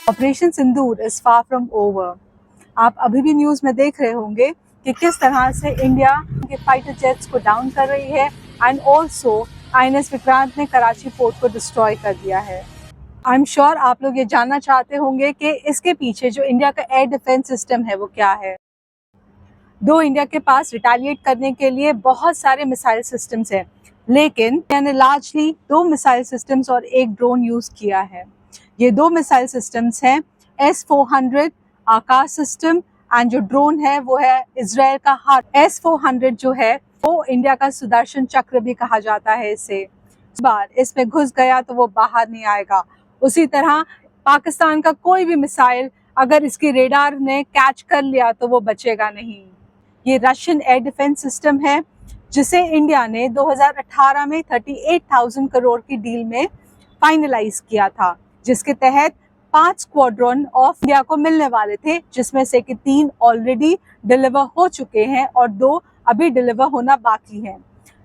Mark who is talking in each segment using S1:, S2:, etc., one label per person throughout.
S1: Operation Sindoor is far from over. आप अभी भी न्यूज़ में देख रहे होंगे कि किस तरह से इंडिया के फाइटर जेट्स को डाउन कर रही है एंड ऑल्सो INS विक्रांत ने कराची पोर्ट को डिस्ट्रॉय कर दिया है। आई एम श्योर आप लोग ये जानना चाहते होंगे कि इसके पीछे जो इंडिया का एयर डिफेंस सिस्टम है वो क्या है। दो इंडिया के पास रिटेलिएट करने के लिए बहुत सारे मिसाइल सिस्टम्स हैं, लेकिन इंडिया ने लार्जली 2 मिसाइल सिस्टम्स और एक ड्रोन यूज किया है। ये 2 मिसाइल सिस्टम्स हैं S-400 आकाश सिस्टम एंड जो ड्रोन है वो है इजराइल का हार्ट। S-400 जो है वो इंडिया का सुदर्शन चक्र भी कहा जाता है इसे। इस बार इसमें घुस गया तो वो बाहर नहीं आएगा। उसी तरह पाकिस्तान का कोई भी मिसाइल अगर इसकी रेडार ने कैच कर लिया तो वो बचेगा नहीं। ये रशियन एयर डिफेंस सिस्टम है जिसे इंडिया ने 2018 में 38,000 करोड़ की डील में फाइनलाइज किया था, जिसके तहत 5 स्क्वाड्रन ऑफ इंडिया को मिलने वाले थे, जिसमें से कि 3 ऑलरेडी डिलीवर हो चुके हैं और 2 अभी डिलीवर होना बाकी हैं।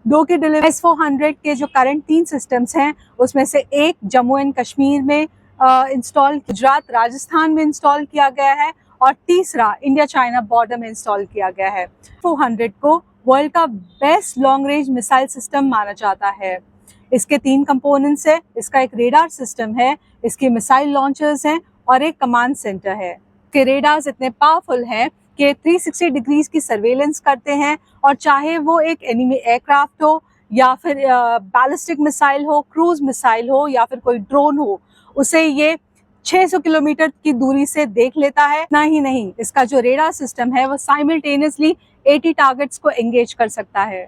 S1: 2 की डिलीवर S-400 के जो करंट 3 सिस्टम्स हैं उसमें से एक जम्मू एंड कश्मीर में इंस्टॉल, गुजरात राजस्थान में इंस्टॉल किया गया है और तीसरा इंडिया चाइना बॉर्डर में इंस्टॉल किया गया है। 400 को वर्ल्ड का best long range missile system माना जाता है। इसके 3 कंपोनेंट्स है, इसका एक रेडार सिस्टम है, इसके मिसाइल लॉन्चर्स हैं और एक कमांड सेंटर है। के रेडार्स इतने पावरफुल हैं कि 360 डिग्रीज की सर्वेलेंस करते हैं और चाहे वो एक एनिमी एयरक्राफ्ट हो या फिर बैलिस्टिक मिसाइल हो, क्रूज मिसाइल हो या फिर कोई ड्रोन हो, उसे ये 600 किलोमीटर की दूरी से देख लेता है। ना ही नहीं, इसका जो रेडार सिस्टम है वो साइमल्टेनियसली 80 टारगेट्स को एंगेज कर सकता है।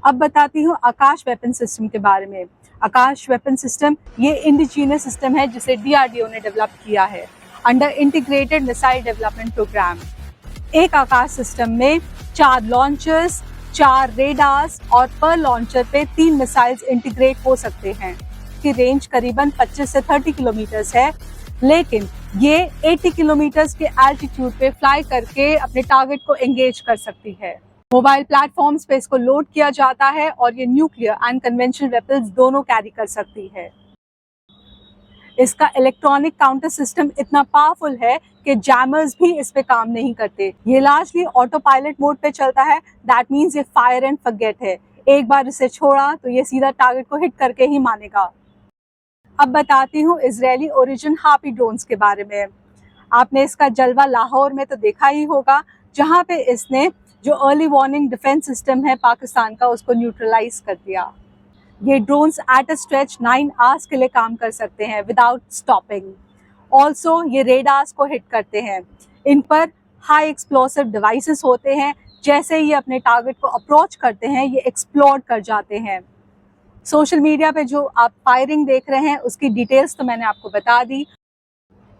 S1: अब बताती हूँ आकाश वेपन सिस्टम के बारे में। आकाश वेपन सिस्टम ये इंडिजीनियस सिस्टम है जिसे DRDO ने डेवलप किया है under integrated missile development programme. एक आकाश सिस्टम में 4 लॉन्चर्स, 4 रेडार्स और पर लॉन्चर पे 3 मिसाइल्स इंटीग्रेट हो सकते हैं। की रेंज करीबन 25 से 30 किलोमीटर है, लेकिन ये 80 किलोमीटर के एल्टीट्यूड पे फ्लाई करके अपने टारगेट को एंगेज कर सकती है। मोबाइल प्लेटफॉर्म्स पे इसको लोड किया जाता है और ये न्यूक्लियर एंड कन्वेंशनल वेपन्स दोनों कैरी कर सकती है। इसका इलेक्ट्रॉनिक काउंटर सिस्टम इतना पावरफुल है कि जैमर्स भी इस पे काम नहीं करते। ये लार्जली ऑटो पायलट मोड पे चलता है, दैट मीन्स ये फायर एंड फॉरगेट है। एक बार इसे छोड़ा तो ये सीधा टारगेट को हिट करके ही मानेगा। अब बताती हूँ इजरायली ओरिजिन हार्पी ड्रोन्स के बारे में। आपने इसका जलवा लाहौर में तो देखा ही होगा, जहाँ पे इसने जो अर्ली वार्निंग डिफेंस सिस्टम है पाकिस्तान का उसको न्यूट्रलाइज कर दिया। ये drones at a stretch 9 hours के लिए काम कर सकते हैं विदाउट स्टॉपिंग। ऑल्सो ये रेडार्स को हिट करते हैं। इन पर हाई एक्सप्लोसिव डिवाइसेस होते हैं, जैसे ये अपने टारगेट को अप्रोच करते हैं ये एक्सप्लोड कर जाते हैं। सोशल मीडिया पे जो आप फायरिंग देख रहे हैं उसकी डिटेल्स तो मैंने आपको बता दी।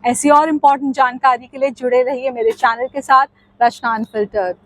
S1: ऐसी और इम्पोर्टेंट जानकारी के लिए जुड़े रहिए मेरे चैनल के साथ, रचना अनफिल्टर्ड।